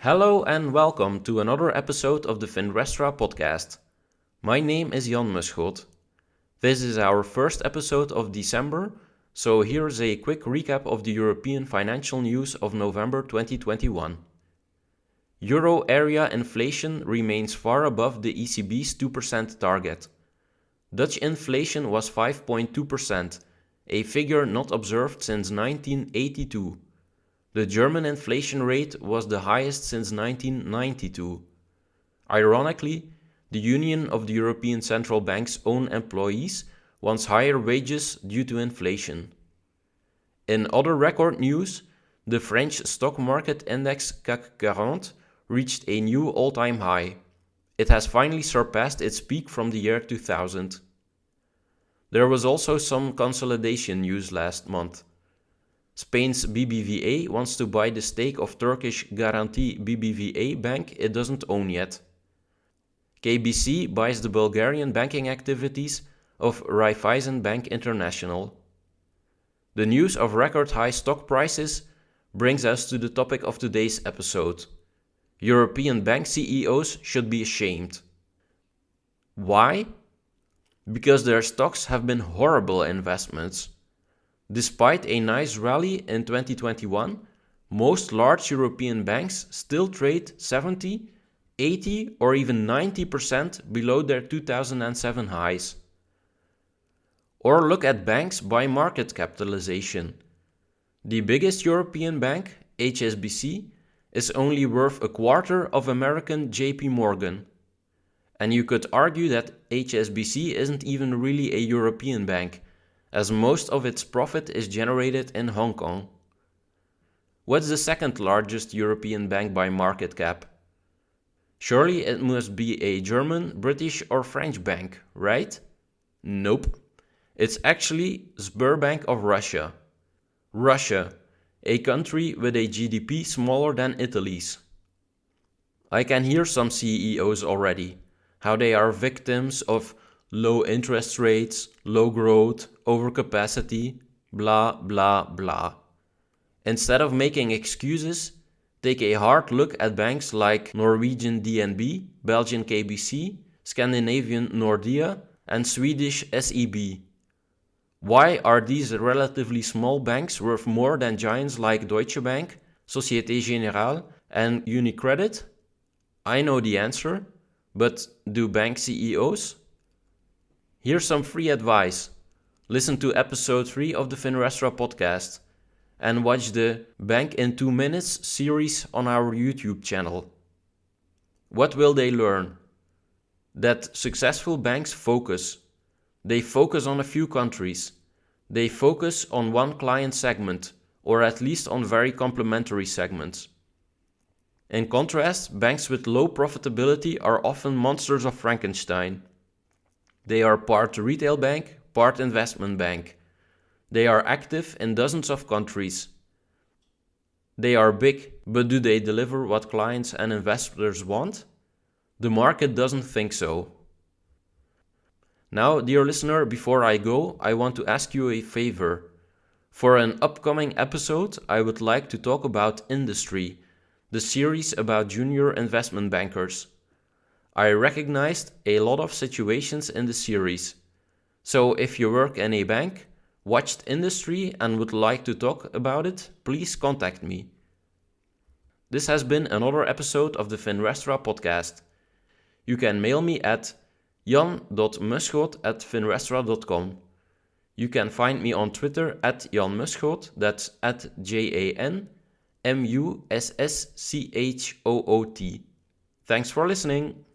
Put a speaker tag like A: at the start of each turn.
A: Hello and welcome to another episode of the Finrestra podcast. My name is Jan Muschot. This is our first episode of December, so here's a quick recap of the European financial news of November 2021. Euro area inflation remains far above the ECB's 2% target. Dutch inflation was 5.2%, a figure not observed since 1982. The German inflation rate was the highest since 1992. Ironically, the Union of the European Central Bank's own employees wants higher wages due to inflation. In other record news, the French stock market index CAC 40 reached a new all-time high. It has finally surpassed its peak from the year 2000. There was also some consolidation news last month. Spain's BBVA wants to buy the stake of Turkish Garanti BBVA bank it doesn't own yet. KBC buys the Bulgarian banking activities of Raiffeisen Bank International. The news of record high stock prices brings us to the topic of today's episode. European bank CEOs should be ashamed. Why? Because their stocks have been horrible investments. Despite a nice rally in 2021, most large European banks still trade 70, 80 or even 90% below their 2007 highs. Or look at banks by market capitalization. The biggest European bank, HSBC, is only worth a quarter of American JP Morgan. And you could argue that HSBC isn't even really a European bank, as most of its profit is generated in Hong Kong. What's the second largest European bank by market cap? Surely it must be a German, British or French bank, right? Nope. It's actually Sberbank of Russia. Russia, a country with a GDP smaller than Italy's. I can hear some CEOs already, how they are victims of low interest rates, low growth, overcapacity, blah blah blah. Instead of making excuses, take a hard look at banks like Norwegian DNB, Belgian KBC, Scandinavian Nordea, and Swedish SEB. Why are these relatively small banks worth more than giants like Deutsche Bank, Société Générale, and UniCredit? I know the answer, but do bank CEOs? Here's some free advice. Listen to episode 3 of the Finrestra podcast and watch the Bank in 2 Minutes series on our YouTube channel. What will they learn? That successful banks focus. They focus on a few countries. They focus on one client segment, or at least on very complementary segments. In contrast, banks with low profitability are often monsters of Frankenstein. They are part retail bank, part investment bank. They are active in dozens of countries. They are big, but do they deliver what clients and investors want? The market doesn't think so. Now, dear listener, before I go, I want to ask you a favor. For an upcoming episode, I would like to talk about industry, the series about junior investment bankers. I recognized a lot of situations in the series. So if you work in a bank, watched industry and would like to talk about it, please contact me. This has been another episode of the Finrestra podcast. You can mail me at jan.muschot@finrestra.com. You can find me on Twitter at Jan Muschot, that's at JANMUSSCHOOT. Thanks for listening.